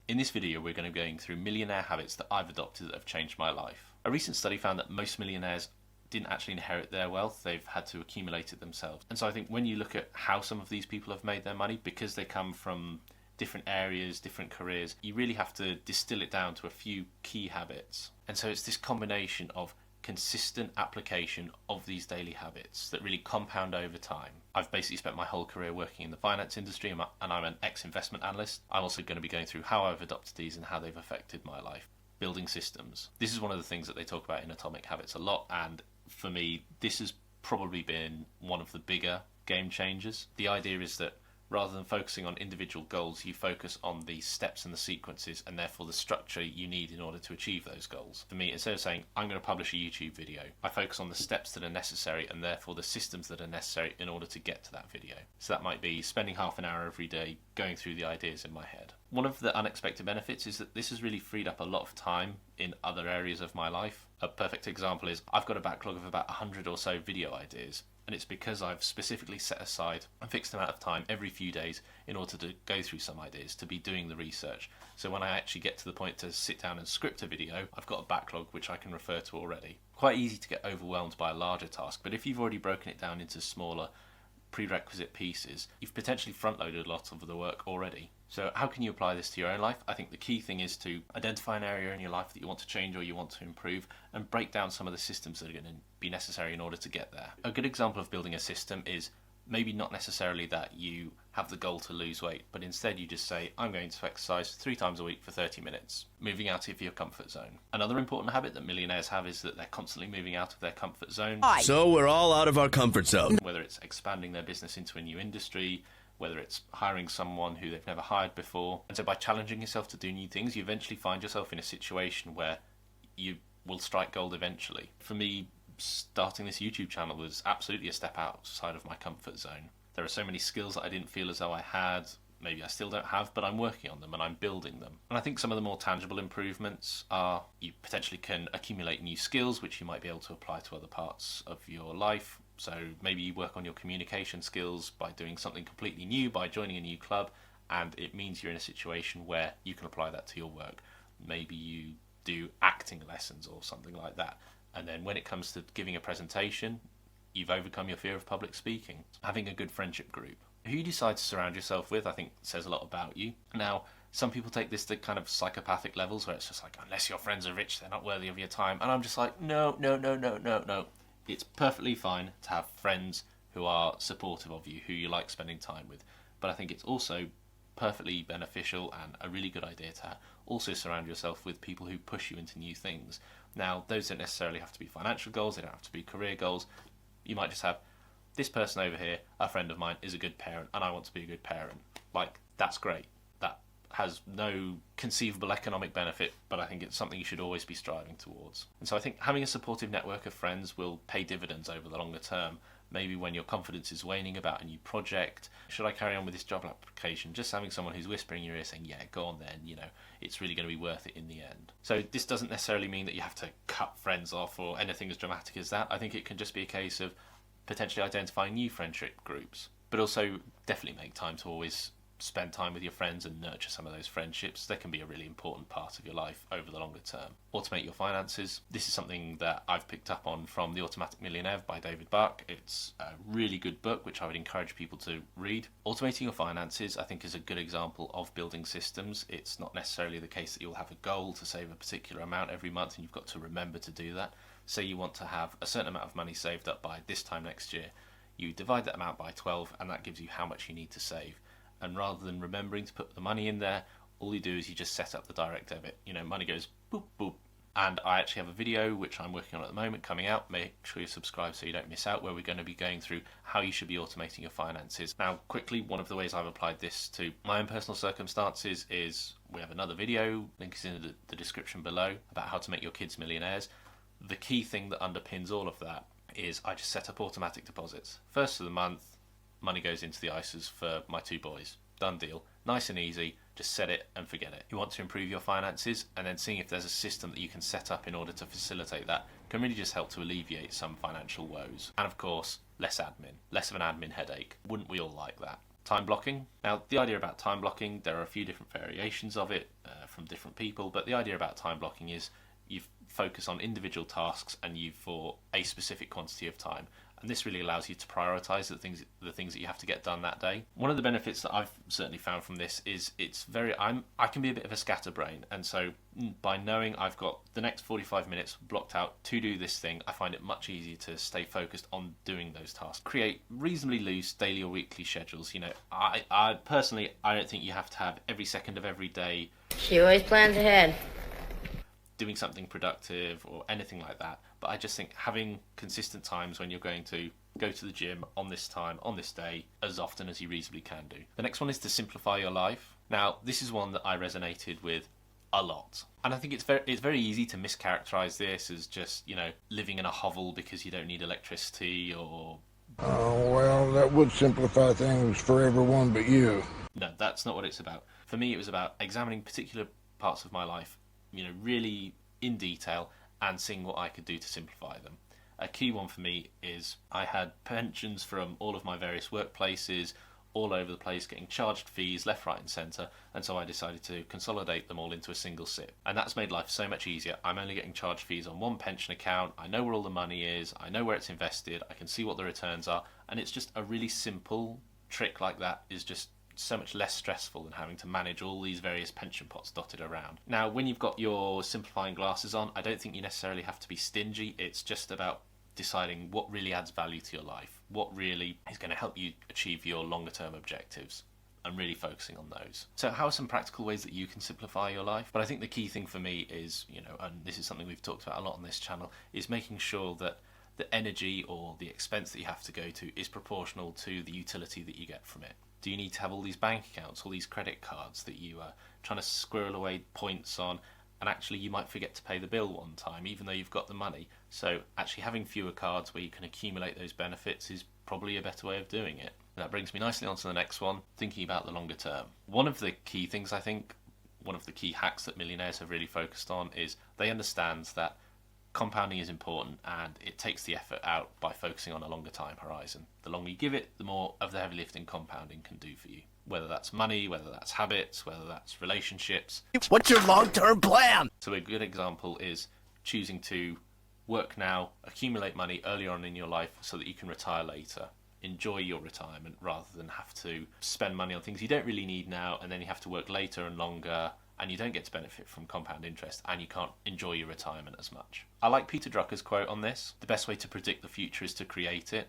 In this video, we're going to be going through millionaire habits that I've adopted that have changed my life. A recent study found that most millionaires didn't actually inherit their wealth, they've had to accumulate it themselves. And so I think when you look at how some of these people have made their money, because they come from different areas, different careers, you really have to distill it down to a few key habits. And so it's this combination of consistent application of these daily habits that really compound over time. I've basically spent my whole career working in the finance industry and I'm an ex-investment analyst. I'm also going to be going through how I've adopted these and how they've affected my life. Building systems. This is one of the things that they talk about in Atomic Habits a lot, and for me this has probably been one of the bigger game changers. The idea is that rather than focusing on individual goals, you focus on the steps and the sequences and therefore the structure you need in order to achieve those goals. For me, instead of saying, I'm going to publish a YouTube video, I focus on the steps that are necessary and therefore the systems that are necessary in order to get to that video. So that might be spending half an hour every day going through the ideas in my head. One of the unexpected benefits is that this has really freed up a lot of time in other areas of my life. A perfect example is I've got a backlog of about 100 or so video ideas. And it's because I've specifically set aside a fixed amount of time every few days in order to go through some ideas, to be doing the research. So when I actually get to the point to sit down and script a video, I've got a backlog which I can refer to already. Quite easy to get overwhelmed by a larger task, but if you've already broken it down into smaller prerequisite pieces, you've potentially front-loaded a lot of the work already. So how can you apply this to your own life? I think the key thing is to identify an area in your life that you want to change or you want to improve and break down some of the systems that are going to be necessary in order to get there. A good example of building a system is maybe not necessarily that you have the goal to lose weight, but instead you just say, I'm going to exercise 3 times a week for 30 minutes, moving out of your comfort zone. Another important habit that millionaires have is that they're constantly moving out of their comfort zone. So we're all out of our comfort zone. Whether it's expanding their business into a new industry, whether it's hiring someone who they've never hired before. And so by challenging yourself to do new things, you eventually find yourself in a situation where you will strike gold eventually. For me, starting this YouTube channel was absolutely a step outside of my comfort zone. There are so many skills that I didn't feel as though I had, maybe I still don't have, but I'm working on them and I'm building them. And I think some of the more tangible improvements are you potentially can accumulate new skills which you might be able to apply to other parts of your life. So maybe you work on your communication skills by doing something completely new, by joining a new club, and it means you're in a situation where you can apply that to your work. Maybe you do acting lessons or something like that. And then when it comes to giving a presentation, you've overcome your fear of public speaking. Having a good friendship group. Who you decide to surround yourself with, I think, says a lot about you. Now, some people take this to kind of psychopathic levels where it's just like, unless your friends are rich, they're not worthy of your time. And I'm just like, no. It's perfectly fine to have friends who are supportive of you, who you like spending time with. But I think it's also perfectly beneficial and a really good idea to also surround yourself with people who push you into new things. Now, those don't necessarily have to be financial goals, they don't have to be career goals. You might just have, this person over here, a friend of mine, is a good parent and I want to be a good parent. Like, that's great. That has no conceivable economic benefit, but I think it's something you should always be striving towards. And so I think having a supportive network of friends will pay dividends over the longer term. Maybe when your confidence is waning about a new project, should I carry on with this job application? Just having someone who's whispering in your ear saying, yeah, go on then, it's really going to be worth it in the end. So this doesn't necessarily mean that you have to cut friends off or anything as dramatic as that. I think it can just be a case of potentially identifying new friendship groups, but also definitely make time to always spend time with your friends and nurture some of those friendships. They can be a really important part of your life over the longer term. Automate your finances. This is something that I've picked up on from The Automatic Millionaire by David Buck. It's a really good book which I would encourage people to read. Automating your finances, I think, is a good example of building systems. It's not necessarily the case that you'll have a goal to save a particular amount every month and you've got to remember to do that. Say you want to have a certain amount of money saved up by this time next year. You divide that amount by 12 and that gives you how much you need to save. And rather than remembering to put the money in there, all you do is you just set up the direct debit. Money goes boop, boop. And I actually have a video, which I'm working on at the moment, coming out. Make sure you subscribe so you don't miss out, where we're going to be going through how you should be automating your finances. Now, quickly, one of the ways I've applied this to my own personal circumstances is we have another video, link is in the description below, about how to make your kids millionaires. The key thing that underpins all of that is I just set up automatic deposits. First of the month, money goes into the ISAs for my 2 boys. Done deal. Nice and easy. Just set it and forget it. You want to improve your finances, and then seeing if there's a system that you can set up in order to facilitate that can really just help to alleviate some financial woes. And of course, less admin. Less of an admin headache. Wouldn't we all like that? time blocking. Now, the idea about time blocking, there are a few different variations of it from different people, but the idea about time blocking is you focus on individual tasks and you for a specific quantity of time. And this really allows you to prioritize the things that you have to get done that day. One of the benefits that I've certainly found from this is I can be a bit of a scatterbrain, and so by knowing I've got the next 45 minutes blocked out to do this thing, I find it much easier to stay focused on doing those tasks. Create reasonably loose daily or weekly schedules. I personally, I don't think you have to have every second of every day. She always plans ahead. Doing something productive or anything like that, but I just think having consistent times when you're going to go to the gym on this time, on this day, as often as you reasonably can do. The next one is to simplify your life. Now, this is one that I resonated with a lot, and I think it's very easy to mischaracterize this as just living in a hovel because you don't need electricity or. Oh, well, that would simplify things for everyone but you. No, that's not what it's about. For me, it was about examining particular parts of my life, really in detail, and seeing what I could do to simplify them. A key one for me is I had pensions from all of my various workplaces all over the place, getting charged fees left, right and centre, and so I decided to consolidate them all into a single SIP. And that's made life so much easier. I'm only getting charged fees on one pension account, I know where all the money is, I know where it's invested, I can see what the returns are, and it's just a really simple trick like that is just so much less stressful than having to manage all these various pension pots dotted around. Now, when you've got your simplifying glasses on, I don't think you necessarily have to be stingy. It's just about deciding what really adds value to your life, what really is going to help you achieve your longer term objectives, and really focusing on those. So how are some practical ways that you can simplify your life? But I think the key thing for me is, and this is something we've talked about a lot on this channel, is making sure that the energy or the expense that you have to go to is proportional to the utility that you get from it. Do you need to have all these bank accounts, all these credit cards that you are trying to squirrel away points on, and actually you might forget to pay the bill one time even though you've got the money? So actually having fewer cards where you can accumulate those benefits is probably a better way of doing it. That brings me nicely on to the next one, thinking about the longer term. One of the key things, I think, one of the key hacks that millionaires have really focused on is they understand that compounding is important and it takes the effort out by focusing on a longer time horizon. The longer you give it, the more of the heavy lifting compounding can do for you. Whether that's money, whether that's habits, whether that's relationships. What's your long-term plan? So a good example is choosing to work now, accumulate money early on in your life so that you can retire later. Enjoy your retirement rather than have to spend money on things you don't really need now, and then you have to work later and longer, and you don't get to benefit from compound interest, and you can't enjoy your retirement as much. I like Peter Drucker's quote on this: the best way to predict the future is to create it.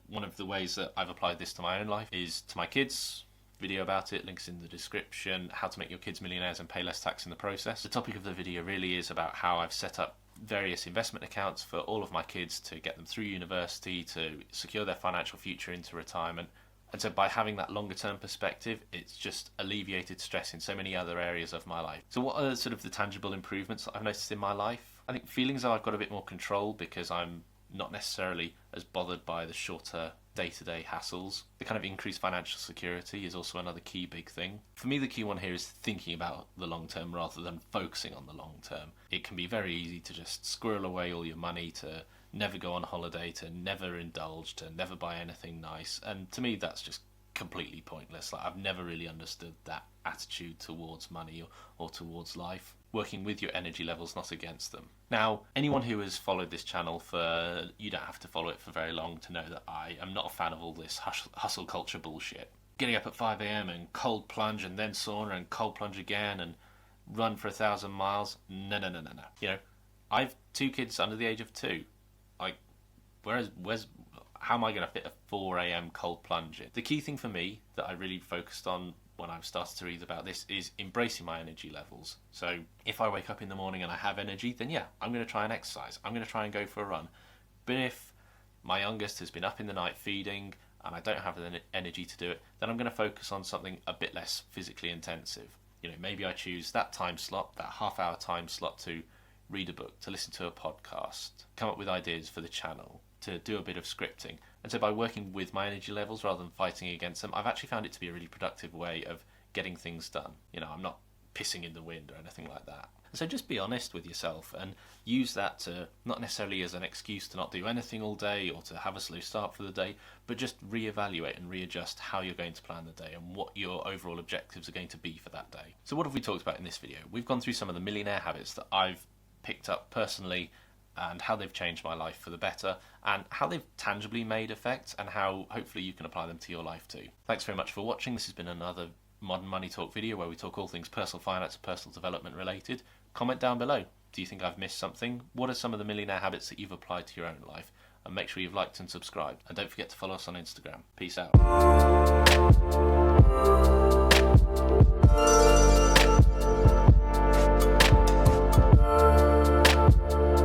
One of the ways that I've applied this to my own life is to my kids. Video about it, links in the description, how to make your kids millionaires and pay less tax in the process. The topic of the video really is about how I've set up various investment accounts for all of my kids to get them through university, to secure their financial future into retirement. And so by having that longer term perspective, it's just alleviated stress in so many other areas of my life. So what are sort of the tangible improvements that I've noticed in my life? I think feeling as though I've got a bit more control because I'm not necessarily as bothered by the shorter day-to-day hassles. The kind of increased financial security is also another key big thing. For me, the key one here is thinking about the long term rather than focusing on the long term. It can be very easy to just squirrel away all your money, to never go on holiday, to never indulge, to never buy anything nice. And to me, that's just completely pointless. I've never really understood that attitude towards money or towards life. Working with your energy levels, not against them. Now, anyone who has followed this channel you don't have to follow it for very long to know that I am not a fan of all this hustle culture bullshit. Getting up at 5 a.m. and cold plunge and then sauna and cold plunge again and run for 1,000 miles. No. I've 2 kids under the age of 2. How am I going to fit a 4 a.m. cold plunge in? The key thing for me that I really focused on when I've started to read about this is embracing my energy levels. So if I wake up in the morning and I have energy, then yeah, I'm going to try and exercise. I'm going to try and go for a run. But if my youngest has been up in the night feeding and I don't have the energy to do it, then I'm going to focus on something a bit less physically intensive. Maybe I choose that time slot, that half-hour time slot, to read a book, to listen to a podcast, come up with ideas for the channel, to do a bit of scripting. And so by working with my energy levels rather than fighting against them, I've actually found it to be a really productive way of getting things done. I'm not pissing in the wind or anything like that. So just be honest with yourself and use that to, not necessarily as an excuse to not do anything all day or to have a slow start for the day, but just reevaluate and readjust how you're going to plan the day and what your overall objectives are going to be for that day. So what have we talked about in this video? We've gone through some of the millionaire habits that I've picked up personally and how they've changed my life for the better and how they've tangibly made effects and how hopefully you can apply them to your life too. Thanks very much for watching. This has been another Modern Money Talk video where we talk all things personal finance and personal development related. Comment down below. Do you think I've missed something? What are some of the millionaire habits that you've applied to your own life? And make sure you've liked and subscribed. And don't forget to follow us on Instagram. Peace out.